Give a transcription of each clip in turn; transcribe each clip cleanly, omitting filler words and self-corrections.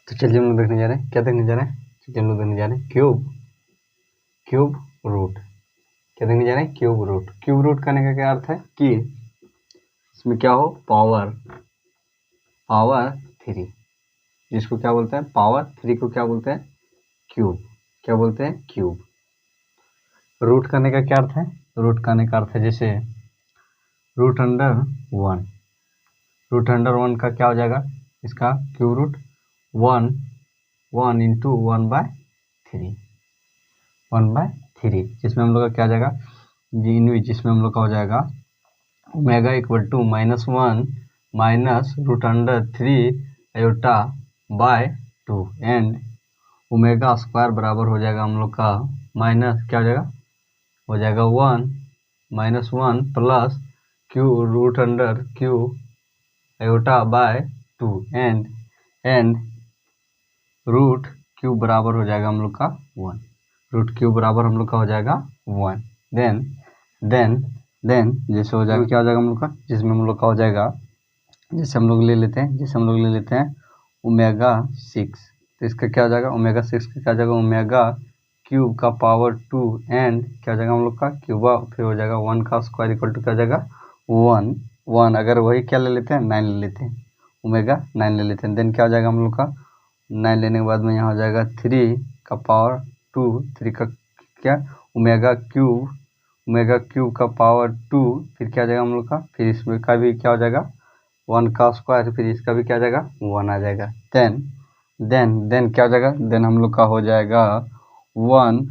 तो चलिए हम लोग देखने जा रहे हैं, क्या देखने जा रहे हैं, चलिए हम लोग देखने जा रहे हैं क्यूब रूट। क्या देखने जा रहे हैं, क्यूब रूट। क्यूब रूट करने का क्या अर्थ है कि इसमें क्या हो, पावर 3, जिसको क्या बोलते हैं, पावर 3 को क्या बोलते हैं, क्यूब। क्या बोलते हैं, क्यूब। रूट करने का क्या अर्थ है, रूट करने का अर्थ है जैसे रूट अंडर 1। रूट अंडर 1 का क्या हो जाएगा, इसका क्यूब रूट 1 इंटू 1/3, 1/3, जिसमें हम लोग का क्या आ जाएगा, जिसमें हम लोग का हो जाएगा omega equal to -1 minus root under 3 iota by 2 and omega square बराबर हो जाएगा हम लोग का माइनस क्या हो जाएगा, 1 -1 plus q root under q iota by 2 and root cube बराबर हो जाएगा हम लोग का 1। रूट क्यूब बराबर हम लोग का हो जाएगा 1। देन जैसे हो जाएगा क्या हो जाएगा हम लोग का, जिसमें हम लोग का हो जाएगा, जैसे हम लोग ले लेते हैं ओमेगा 6। तो इसका क्या हो जाएगा, ओमेगा 6 का क्या हो जाएगा, ओमेगा क्यूब का पावर 2 एंड क्या हो जाएगा हम लोग का क्यूब, फिर हो जाएगा 1 का स्क्वायर इक्वल टू क्या हो जाएगा 1। अगर वही क्या ले लेते हैं, 9 ले लेते हैं, ओमेगा 9 ले लेते हैं। देन क्या हो जाएगा हम लोग का 9 लेने के बाद में यहाँ हो जाएगा 3 का पावर 2, 3 का क्या ओमेगा क्यूब का पावर 2, फिर क्या आ जाएगा हम लोग का, फिर इसमें का भी क्या हो जाएगा 1 का स्क्वायर, फिर इसका भी क्या आ जाएगा 1 आ जाएगा। देन क्या हो जाएगा, देन हम लोग का हो जाएगा 1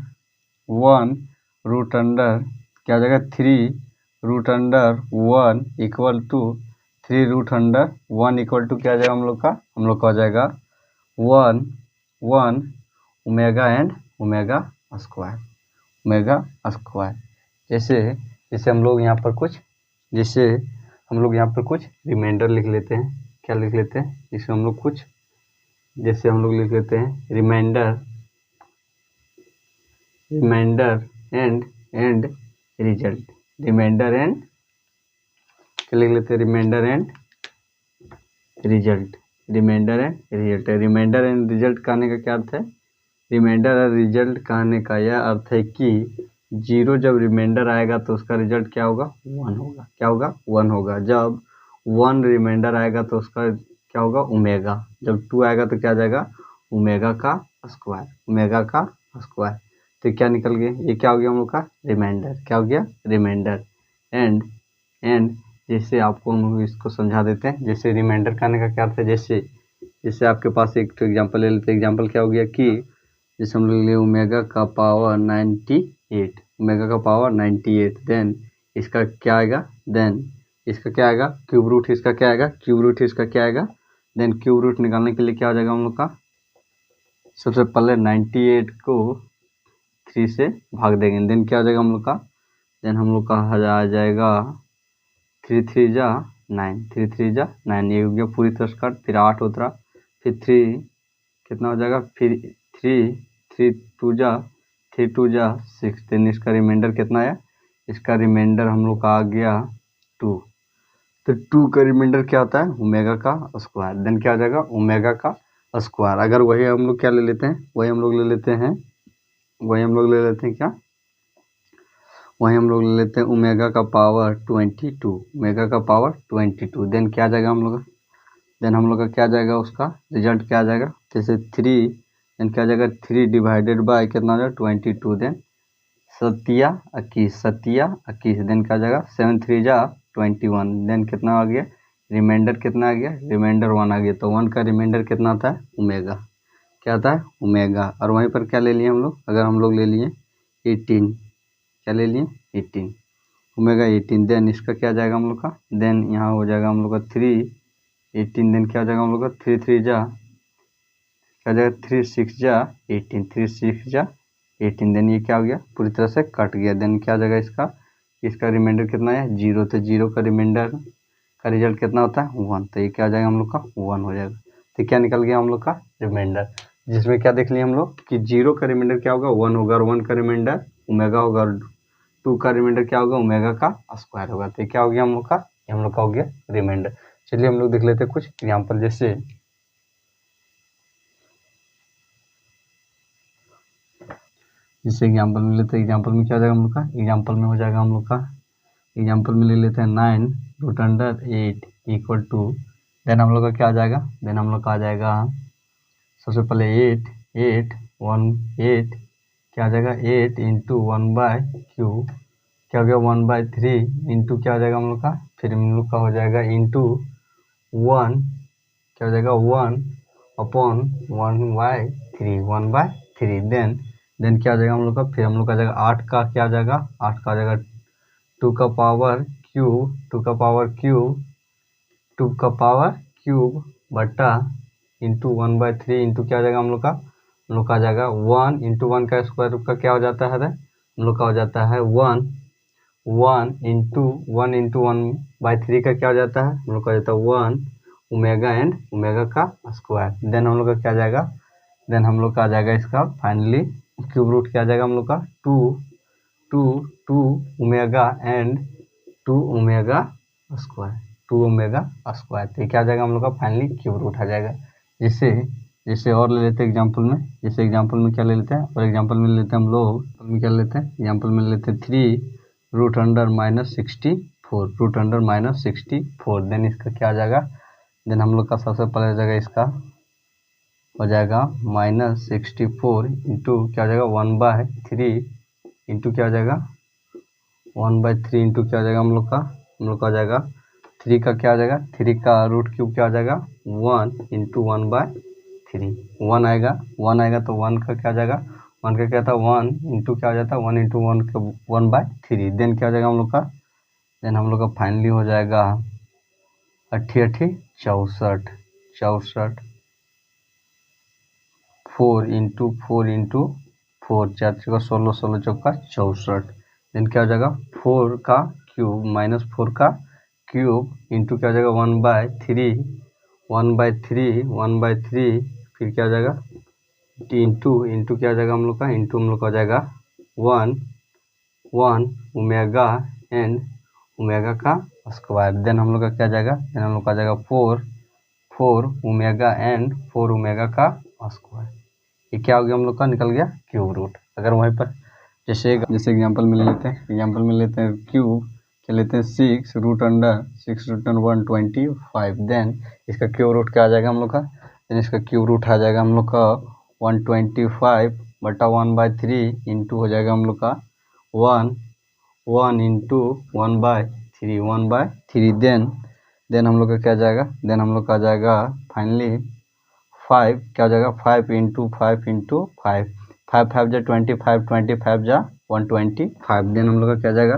रूट अंडर क्या हो जाएगा 3 root under 1 equal to 3 root under 1 equal to क्या आ जाएगा हम लोग का हो जाएगा 1 ओमेगा एंड ओमेगा स्क्वायर। जैसे हम लोग यहाँ पर कुछ रिमाइंडर लिख लेते हैं। क्या लिख लेते हैं, जैसे हम लोग लिख लेते हैं reminder and result. Reminder and क्या लिख लेते हैं, reminder and result. Reminder and result कहने का क्या अर्थ है, रिमाइंडर और रिजल्ट कहने का यह अर्थ है कि 0 जब रिमाइंडर आएगा तो उसका रिजल्ट क्या होगा, 1 होगा। क्या होगा, 1 होगा। जब 1 रिमाइंडर आएगा तो उसका क्या होगा, ओमेगा। जब 2 आएगा तो क्या आ जाएगा, ओमेगा का स्क्वायर। तो क्या निकल गया, ये क्या हो गया हम लोग का रिमाइंडर। क्या हो गया, रिमाइंडर। एंड जैसे आपको हम इसको समझा देते हैं, जैसे रिमाइंडर करने का क्या अर्थ है, जैसे आपके पास एक एग्जांपल ले लेते हैं। एग्जांपल क्या हो गया कि जैसे हम लोग ले ओमेगा का पावर 98, देन इसका क्या आएगा, क्यूब रूट इसका क्या आएगा, देन क्यूब रूट निकालने के लिए क्या हो जाएगा हम लोग का, सबसे पहले 98 को 3 से भाग देंगे। देन क्या हो जाएगा हम लोग का, देन हम लोग का आ जाएगा 3 3 जा 9, ये हो गया पूरी तरह से कट, फिर 8 उतरा, फिर 3 कितना हो जाएगा, फिर 3 2 जा 6। देन इसका रिमाइंडर कितना आया, इसका रिमाइंडर हम लोग का आ गया 2। तो 2 का रिमाइंडर क्या होता है, ओमेगा का स्क्वायर। देन क्या हो जाएगा, ओमेगा का स्क्वायर। अगर वही हम लोग क्या ले लेते हैं, वही हम लोग ले लेते हैं क्या, वही हम लोग ले लेते हैं ओमेगा का पावर 22। देन क्या आ जाएगा हम लोग का, देन हम लोग का क्या आ जाएगा, उसका रिजल्ट क्या आ जाएगा, जैसे 3, देन क्या आ जाएगा 3 डिवाइडेड बाय कितना हो जाएगा 22। देन 7 21, देन क्या आ जाएगा 7 3 जा 21। देन कितना आ गया, रिमाइंडर कितना आ गया, रिमाइंडर 1 आ गया। तो 1 का रिमाइंडर कितना आता है, ओमेगा। क्या आता है, ओमेगा। और वहीं पर क्या ले लिए हम लोग, अगर हम लोग ले लिए 18, क्या ले लिए 18, ओमेगा 18। देन इसका क्या जाएगा हम लोग का, देन यहाँ हो जाएगा हम लोग का 3 18। देन क्या हो जाएगा हम लोग का 3 3 जा क्या जाएगा 3 6 जा 18। देन ये क्या हो गया, पूरी तरह से कट गया। देन क्या हो जाएगा इसका रिमाइंडर कितना है, 0। तो 0 का रिमाइंडर का रिजल्ट कितना होता है, 1। तो ये क्या हो जाएगा हम लोग का 1 हो जाएगा। तो क्या निकल गया हम लोग का रिमाइंडर, जिसमें क्या देख लिए हम लोग कि 0 का रिमाइंडर क्या होगा, 1 होगा, और 1 का रिमाइंडर ओमेगा होगा, और 2 का रिमाइंडर क्या होगा, ओमेगा का स्क्वायर होगा। तो क्या हो गया हम लोग का, ये हम लोग का हो गया रिमाइंडर। चलिए हम लोग देख लेते हैं कुछ एग्जाम्पल। जैसे जैसे एग्जाम्पल में लेते हैं, एग्जाम्पल में क्या हो जाएगा हम लोग का, एग्जाम्पल में हो जाएगा हम लोग का, एग्जाम्पल में ले लेते हैं 9√8 इक्वल टू, देन हम लोग का क्या आ जाएगा, देन हम लोग का आ जाएगा सबसे पहले 8 क्या आ जाएगा, 8 इंटू 1/क्यू क्या हो गया 1/3 इंटू क्या हो जाएगा हम लोग का, फिर हम लोग का हो जाएगा इंटू 1 क्या हो जाएगा 1/3 देन क्या आ जाएगा हम लोग का, फिर हम लोग का आ जाएगा 8 का क्या आ जाएगा, 8 का आ जाएगा 2 का पावर क्यूब बटा इंटू 1/3 इंटू क्या आ जाएगा हम लोग का, आ जाएगा 1 इंटू 1 का स्क्वायर रूट का क्या हो जाता है, हम लोग का हो जाता है 1 इंटू 1/3 का क्या हो जाता है, हम लोग का हो जाता है 1 ओमेगा एंड ओमेगा का स्क्वायर, देन हम लोग का क्या आ जाएगा, देन हम लोग का आ जाएगा इसका फाइनली क्यूब रूट क्या आ जाएगा हम लोग का 2 ओमेगा एंड 2 ओमेगा स्क्वायर तो क्या आ जाएगा हम लोग का फाइनली क्यूब रूट आ जाएगा। जैसे और ले लेते हैं एग्जांपल में, जैसे एग्जांपल में क्या ले लेते हैं, और एग्जांपल में लेते हैं हम लोग, क्या लेते हैं एग्जांपल में लेते हैं 3√64 देन इसका क्या आ जाएगा, देन हम लोग का सबसे पहले हो जाएगा इसका हो जाएगा -64 इंटू क्या हो जाएगा 1/3 इंटू क्या हो जाएगा 1/3 इंटू क्या हो जाएगा हम लोग का आ जाएगा 3 का क्या आ जाएगा, 3 का रूट क्यूब क्या आ जाएगा 1 इंटू 1/3 1 आएगा तो 1 का क्या आ जाएगा, 1 का क्या था 1 इंटू क्या हो जाता है 1 इंटू 1 का 1/3 देन क्या हो जाएगा हम लोग का, देन हम लोग का फाइनली हो जाएगा 64 4 इंटू 4 4 चौका 16 चौका 64 देन क्या हो जाएगा 4 का क्यूब -4 का क्यूब इंटू क्या हो जाएगा 1/3 फिर क्या हो जाएगा इंटू क्या हो जाएगा हम लोग का, इंटू हम लोग का हो जाएगा 1 ओमेगा एंड ओमेगा का स्क्वायर देन हम लोग का क्या जाएगा, देन हम लोग का जाएगा 4 ओमेगा एंड 4 ओमेगा का स्क्वायर, ये क्या हो गया हम लोग का निकल गया क्यूब रूट। अगर वहीं पर जैसे एग्जांपल में लेते हैं, क्यूब क्या लेते हैं 6√125 देन इसका क्यूब रूट क्या आ जाएगा हम लोग का, देन इसका क्यूब रूट आ जाएगा हम लोग का 125 बटा 1/3 इंटू हो जाएगा हम लोग का 1 इंटू 1/3 देन हम लोग का क्या जाएगा, देन हम लोग का आ जाएगा फाइनली 5 क्या हो जाएगा 5 इंटू 5 5 जा 25 जा 125 देन हम लोग का क्या जाएगा,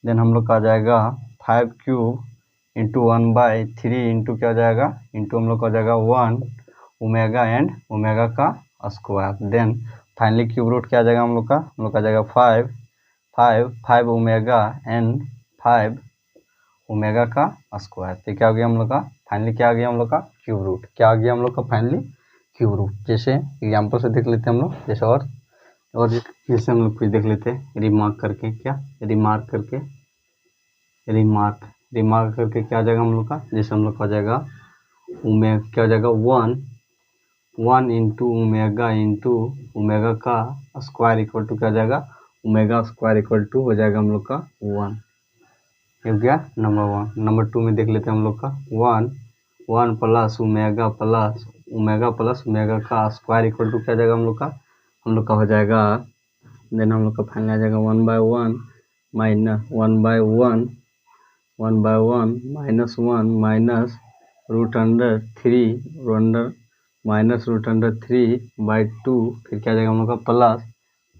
देन हम लोग का आ जाएगा 5 क्यूब इंटू 1/3 इंटू क्या हो जाएगा, इंटू हम लोग का हो जाएगा 1 ओमेगा एंड ओमेगा का square then finally cube root क्या आ जाएगा हम लोग का आ जाएगा 5 ओमेगा एंड 5 ओमेगा का स्क्वायर, तो क्या हो गया हम लोग का फाइनली क्या आ गया हम लोग का क्यूब रूट, क्या आ गया हम लोग का फाइनली क्यूब रूट। जैसे एग्जांपल से देख लेते हैं हम लोग, जैसे और जैसे हम लोग कुछ देख लेते हैं रिमार्क करके क्या रिमार्क करके क्या आ जाएगा हम लोग का, जैसे हम लोग का आ जाएगा क्या हो जाएगा 1 इंटू ओमेगा का स्क्वायर इक्वल टू क्या हो जाएगा, ओमेगा स्क्वायर इक्वल टू हो जाएगा हम लोग का 1, हो गया नंबर 1। नंबर 2 में देख लेते हैं हम लोग का 1 प्लस ओमेगा का स्क्वायर इक्वल टू क्या जाएगा हम लोग का हो जाएगा, देन हम लोग का फाइनल आ जाएगा 1/1 माइनस 1 माइनस √3/2 फिर क्या आ जाएगा हम लोग का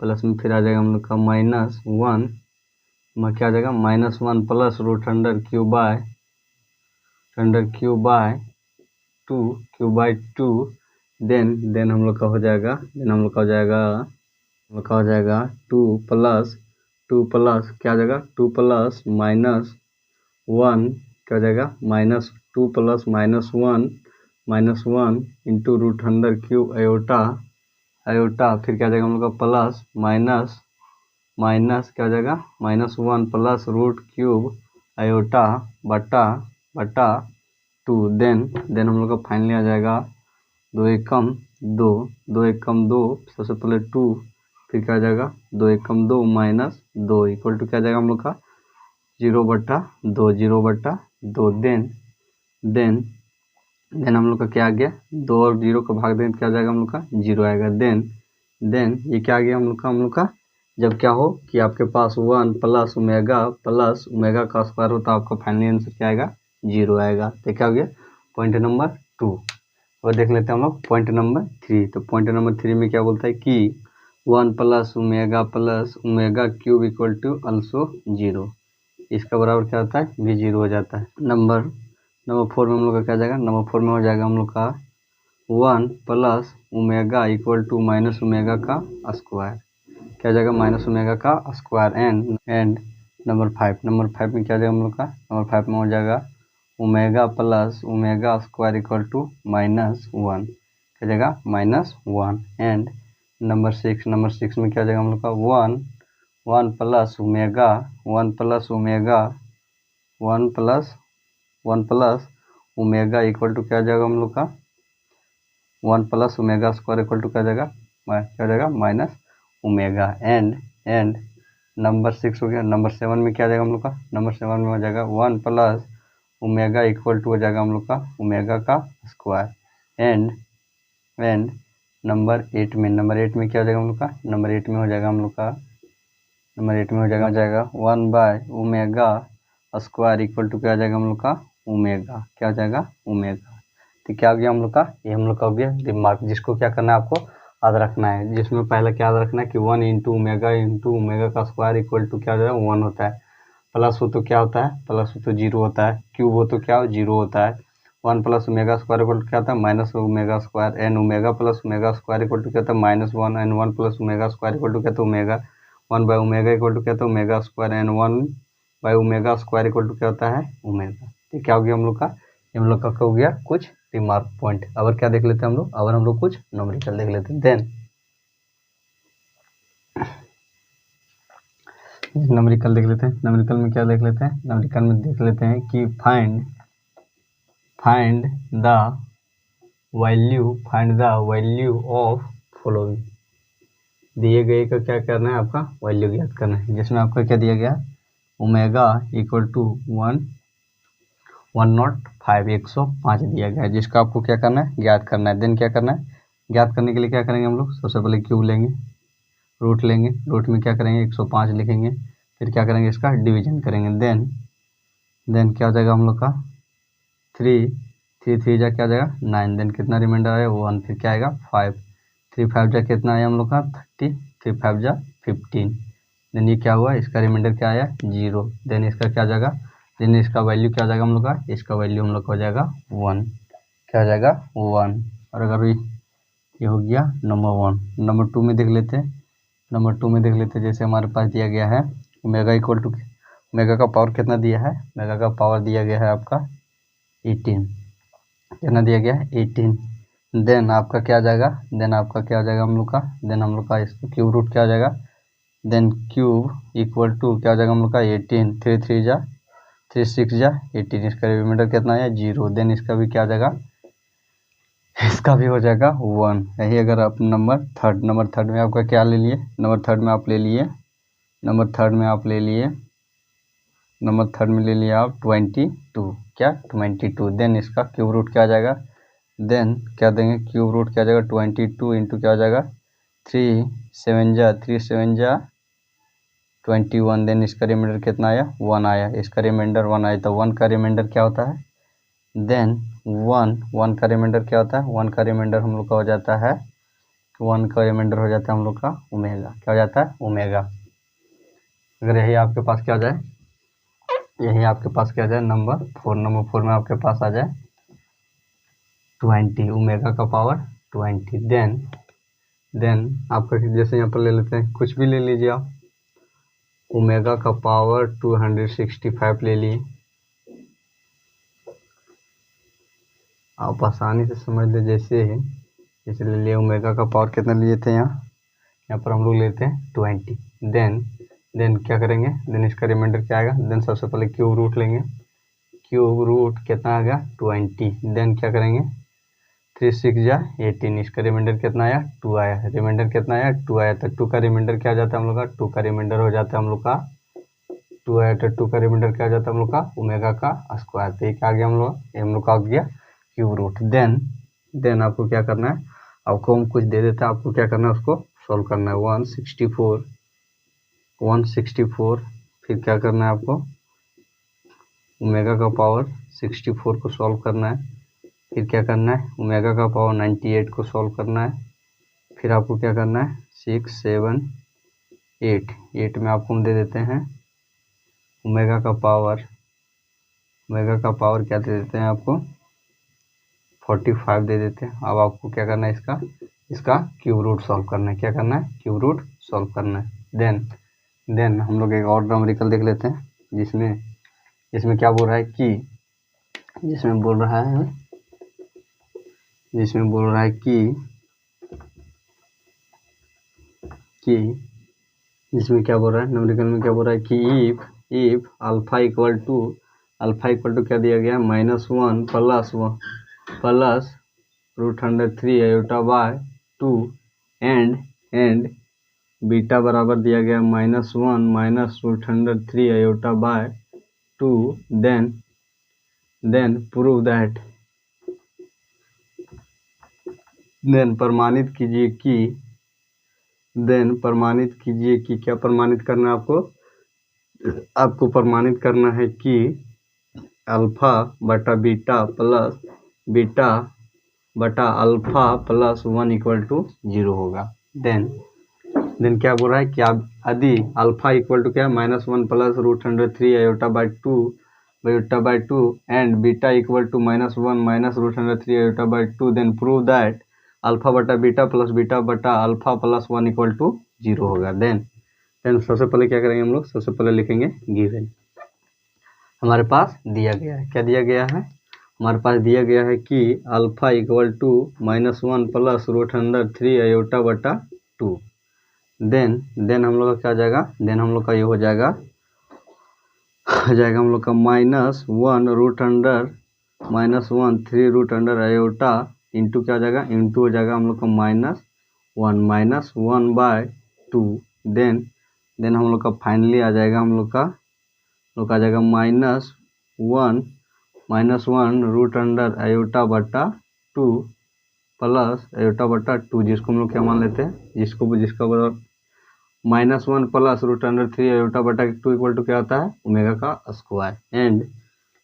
प्लस में फिर आ जाएगा हम लोग का -1 में क्या आ जाएगा -1 प्लस √3/2 देन हम लोग का हो जाएगा 2 प्लस क्या आ जाएगा 2 प्लस -1 क्या हो जाएगा -2 प्लस -1 इंटू √3 आयोटा फिर क्या आ जाएगा हम लोग का प्लस माइनस क्या हो जाएगा -1 प्लस √3 आयोटा बटा 2 देन हम लोग का फाइनली आ जाएगा 2 एकम 2 सबसे पहले 2 फिर क्या हो जाएगा 2 एकम 2 माइनस 2 इक्वल टू क्या आ जाएगा हम लोग का 0/2 0/2 देन हम लोग का क्या आ गया 2 और 0 का भाग दें क्या आ जाएगा हम लोग का 0 आएगा। देन ये क्या आ गया हम लोग का जब क्या हो कि आपके पास 1 प्लस ओमेगा का स्क्वायर हो तो आपका फाइनल आंसर क्या आएगा 0 आएगा। तो क्या हो गया पॉइंट नंबर 2। और देख लेते हैं हम लोग पॉइंट नंबर 3। तो पॉइंट नंबर 3 में क्या बोलता है कि 1 plus omega cube equal to also 0। इसका बराबर क्या होता है भी 0 हो जाता है। नंबर 4 में हम लोग का क्या जाएगा नंबर 4 में हो जाएगा हम लोग का 1 plus omega equal to minus omega का स्क्वायर क्या हो जाएगा माइनस ओमेगा का स्क्वायर एंड नंबर 5 में क्या जाएगा हम लोग का नंबर 5 में हो जाएगा omega plus omega square equal to -1 क्या जाएगा -1 एंड नंबर 6 में क्या जाएगा हम लोग का 1 प्लस ओमेगा इक्वल टू क्या आ जाएगा हम लोग का 1 plus omega square equal to क्या जाएगा माइनस ओमेगा एंड नंबर 6 हो गया। नंबर 7 में क्या जाएगा हम लोग का नंबर 7 में हो जाएगा 1 प्लस ओमेगा इक्वल टू हो जाएगा हम लोग का ओमेगा का स्क्वायर एंड नंबर 8 में क्या हो जाएगा हम लोग का नंबर 8 में हो जाएगा हम लोग का नंबर 8 में हो जाएगा 1 by omega square equal to क्या आ जाएगा हम लोग का ओमेगा क्या हो जाएगा ओमेगा। तो क्या हो गया हम लोग का ये हम लोग का हो गया दिमाग जिसको क्या करना है आपको याद रखना है। जिसमें पहले क्या याद रखना है कि 1 इंटू ओमेगा का स्क्वायर इक्वल टू क्या हो जाएगा 1 होता है। प्लस हो तो क्या होता है प्लस हो तो 0 होता है। क्यूब हो तो क्या हो 0 होता है। 1 plus omega square equal to क्या होता है minus omega square and omega plus omega square equal to क्या होता है -1 and 1 plus omega square equal to क्या होता है omega 1 by omega equal to क्या होता है omega square and 1 by omega square equal to क्या होता है ओमेगा। तो क्या हो गया हम लोग का हम लोग का हो गया कुछ रिमार्क पॉइंट। अब क्या देख लेते हैं हम लोग कुछ न्यूमेरिकल देख लेते हैं। देन न्यूमेरिकल देख लेते हैं। न्यूमेरिकल में क्या देख लेते हैं न्यूमेरिकल में देख लेते हैं कि find the value of following. दिए गए का क्या करना है आपका वैल्यू ज्ञात करना है। जिसमें आपका क्या दिया गया ओमेगा इक्वल टू 105 दिया गया है जिसका आपको क्या करना है ज्ञात करना है। देन क्या करना है ज्ञात करने के लिए क्या करेंगे हम लोग सबसे पहले क्यूब लेंगे रूट में क्या करेंगे 105 लिखेंगे। फिर क्या करेंगे इसका डिवीजन करेंगे। देन क्या हो जाएगा हम लोग का 3 जा क्या जाएगा 9। देन कितना रिमाइंडर आया 1। फिर क्या आएगा 5 3 5 जा कितना आया हम लोग का 30 3 5 जा 15। देन ये क्या हुआ इसका रिमाइंडर क्या आया 0। देन इसका क्या जाएगा देन इसका वैल्यू क्या जाएगा हम लोग का इसका वैल्यू हम लोग का हो जाएगा 1 क्या हो जाएगा 1। और अगर ये हो गया नंबर 1। नंबर 2 में देख लेते हैं जैसे हमारे पास दिया गया है ओमेगा इक्वल टू ओमेगा का पावर कितना दिया है ओमेगा का पावर दिया गया है आपका 18 कितना दिया गया है 18। देन आपका क्या हो जाएगा हम लोग का इसका क्यूब रूट क्या हो जाएगा देन क्यूब इक्वल टू क्या हो जाएगा हम लोग का 18 3 6 जा 18 इसका रिमाइंडर कितना है 0। देन इसका भी क्या हो जाएगा इसका भी हो जाएगा 1। यही अगर आप नंबर थर्ड में आपका क्या ले लिए नंबर थर्ड में आप ले लिए आप 22 क्या 22। देन इसका क्यूब रूट क्या आ जाएगा देन क्या देंगे क्यूब रूट क्या आ जाएगा 22 इंटू क्या हो जाएगा 3 7 जा 21। देन इसका रिमाइंडर कितना आया 1 आया। इसका रिमाइंडर 1 आया तो 1 का रिमाइंडर क्या होता है देन 1 का रिमाइंडर क्या होता है 1 का रिमाइंडर हम लोग का हो जाता है 1 का रिमाइंडर हो जाता है हम लोग का ओमेगा क्या हो जाता है ओमेगा। अगर यही आपके पास क्या आ जाए नंबर 4 में आपके पास आ जाए 20 ओमेगा का पावर 20। देन आपका जैसे यहाँ पर ले लेते हैं कुछ भी ले लीजिए आप ओमेगा का पावर 265 ले लिए आप आसानी से समझ ले जैसे ले लिए ओमेगा का पावर कितना लिए थे यहाँ पर हम लोग लेते हैं 20। देन क्या करेंगे देन इसका रिमाइंडर क्या आएगा देन सबसे पहले क्यूब रूट लेंगे। क्यूब रूट कितना आ गया 20। देन क्या करेंगे 3 6 जा 18, इसका रिमाइंडर कितना आया 2 आया, रिमाइंडर कितना आया 2 आया, तो 2 का रिमाइंडर क्या हो जाता है हम लोग का, 2 का रिमाइंडर हो जाता है हम लोग का 2 आया, तो 2 का रिमाइंडर क्या हो जाता है हम लोग का ओमेगा का स्क्वायर। तो एक आ गया हम लोग, हम लोग का आ गया क्यूब रूट। देन आपको क्या करना है, आपको हम कुछ दे देते हैं, आपको क्या करना है उसको सॉल्व करना है। 164 फिर क्या करना है आपको ओमेगा का पावर 64 को सॉल्व करना है, फिर क्या करना है ओमेगा का पावर 98 को सॉल्व करना है, फिर आपको क्या करना है 6 7 8 में आपको हम दे देते हैं ओमेगा का पावर क्या दे देते हैं आपको 45 दे देते हैं। अब आपको क्या करना है इसका क्यूब रूट सॉल्व करना है, क्या करना है क्यूब रूट सॉल्व करना है। देन हम लोग एक और न्यूमेरिकल देख लेते हैं जिसमें क्या बोल रहा है कि जिसमें बोल रहा है कि जिसमें क्या बोल रहा है न्यूमेरिकल में क्या बोल रहा है कि इफ अल्फा इक्वल टू क्या दिया गया -1 plus √3 iota by 2 and beta बराबर दिया गया -1 minus √3 iota by 2, then prove that, प्रमाणित कीजिए कि क्या प्रमाणित करना है आपको प्रमाणित करना है कि अल्फा बटा अल्फा प्लस 1 इक्वल टू 0 होगा। देन क्या बोल रहा है कि आप यदि अल्फा इक्वल टू क्या है -1 plus √3 iota by 2 and beta equal to -1 minus √3 iota by 2, then prove that alpha बटा बीटा बटा अल्फा प्लस 1 इक्वल टू 0 होगा। देन सबसे पहले क्या करेंगे हम लोग, सबसे पहले लिखेंगे गिवन। हमारे पास दिया गया है, क्या दिया गया है, हमारे पास दिया गया है कि alpha equal to -1 plus √3 iota बटा 2। देन हम लोग का क्या जाएगा, देन हम लोग का ये हो जाएगा हम लोग का -1 3 आयोटा इंटू क्या हो जाएगा, इंटू हो जाएगा हम लोग का -1 बाय 2। देन हम लोग का फाइनली आ जाएगा हम लोग का आ जाएगा -1 आयोटा बटा 2 प्लस आयोटा बटा 2, जिसको हम लोग क्या मान लेते हैं, जिसका बराबर -1 प्लस √3 आयोटा बटा 2 इक्वल टू क्या होता है ओमेगा का square.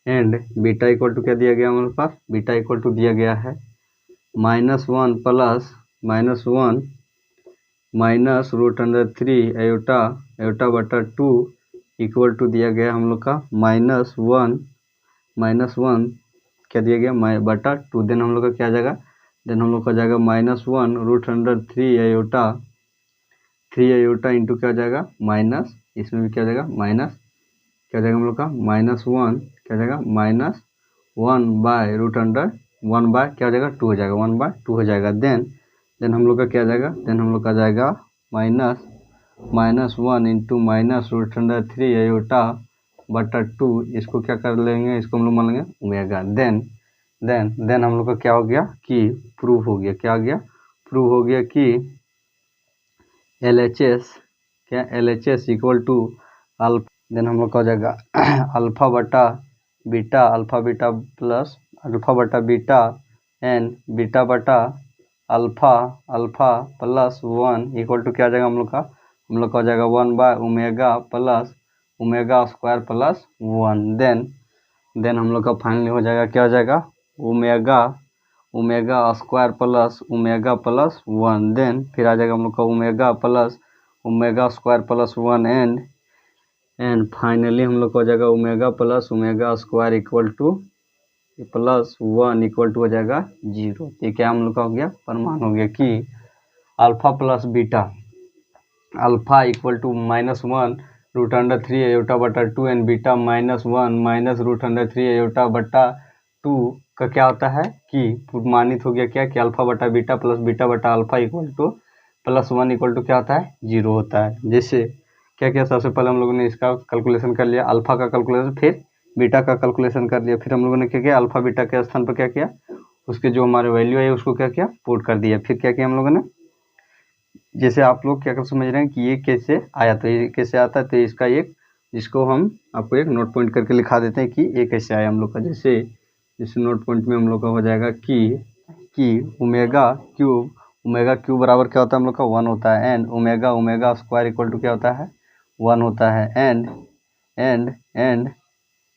And beta equal to क्या दिया गया हमारे पास, बीटा इक्वल टू दिया गया है -1 प्लस -1 माइनस √3 आयोटा बटा 2 इक्वल टू दिया गया हम लोग का -1 क्या दिया गया बटा 2। देन हम लोग का क्या आ जाएगा, देन हम लोग का जाएगा -1 √3 आयोटा इंटू क्या हो जाएगा माइनस, इसमें भी क्या हो जाएगा माइनस, क्या हो जाएगा हम लोग का -1 क्या हो जाएगा -1 बाय √1 बाय क्या हो जाएगा 2 हो जाएगा, 1 बाय 2 हो जाएगा। देन हम लोग का क्या आ जाएगा, देन हम लोग का जाएगा -1 इंटू -√3 आयोटा बटा 2, इसको क्या कर लेंगे, इसको हम लोग मान लेंगे ओमेगा। देन हम लोग का क्या हो गया कि प्रूफ हो गया, क्या हो गया प्रूफ हो गया कि LHS equal to alpha. Then हम लोग का हो जाएगा अल्फा बटा बीटा प्लस अल्फा बटा बीटा एंड बीटा बटा अल्फा प्लस 1 इक्वल टू क्या आ जाएगा हम लोग का हो जाएगा 1 by omega plus omega square plus 1। Then हम लोग का फाइनली हो जाएगा, क्या हो जाएगा omega square plus omega plus 1। Then फिर आ जाएगा हम लोग का omega square plus 1 and finally हम लोग को हो जाएगा omega plus omega square equal to plus 1 equal to हो जाएगा 0। ये क्या हम लोग का हो गया, प्रमाण हो गया कि alpha plus beta alpha equal to -1 √3 iota बटा 2 एंड बीटा -1 माइनस √3 आयोटा बटा 2 का क्या होता है कि प्रमाणित हो गया क्या कि अल्फा बटा बीटा प्लस बीटा बटा alpha equal to plus 1 equal to क्या होता है 0 होता है। जैसे क्या किया, सबसे पहले हम लोगों ने इसका कैलकुलेशन कर लिया, अल्फा का कैलकुलेशन, फिर बीटा का कैलकुलेशन कर लिया, फिर हम लोगों ने क्या किया अल्फा बीटा के स्थान पर क्या किया उसके जो हमारे वैल्यू है उसको क्या किया, पुट कर दिया। फिर क्या किया हम लोगों ने, जैसे आप लोग क्या कर समझ रहे हैं कि ये कैसे आया, तो ये कैसे आता है, तो इसका एक, जिसको हम आपको एक नोट पॉइंट करके लिखा देते हैं कि ये कैसे आया हम लोग का। जैसे जैसे नोट पॉइंट में हम लोग का हो जाएगा कि ओमेगा क्यूब बराबर क्या होता है हम लोग का, 1 होता है। And omega square equal to क्या होता है, 1 होता है।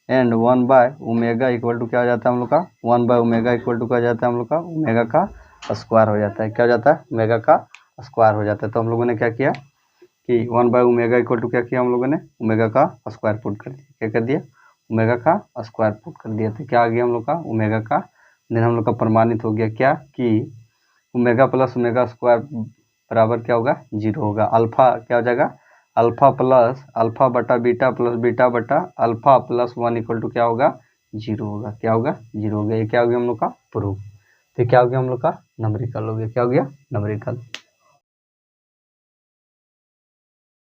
And 1 by omega equal to क्या हो जाता है हम लोग का, 1 बाय ओमेगा इक्वल टू क्या हो जाता है हम लोग का, ओमेगा का स्क्वायर हो जाता है। क्या हो जाता है, ओमेगा का स्क्वायर हो जाता है। तो हम लोगों ने क्या किया कि 1 बाय ओमेगा इक्वल टू क्या किया हम लोगों ने, ओमेगा का स्क्वायर पुट कर दिया। क्या कर दिया, ओमेगा का स्क्वायर पुट कर दिया। तो क्या आ गया हम लोग का, ओमेगा का, देन हम लोग का प्रमाणित हो गया क्या कि ओमेगा प्लस ओमेगा स्क्वायर बराबर क्या होगा, 0 होगा। अल्फा क्या हो जाएगा, अल्फा प्लस अल्फा बटा बीटा प्लस बीटा बटा अल्फा प्लस 1 इक्वल टू क्या होगा, 0 होगा। क्या होगा, 0 होगा। ये क्या हो गया हम लोग का प्रूफ। तो क्या हो गया हम लोग का, न्यूमेरिकल हो गया। क्या हो गया, न्यूमेरिकल।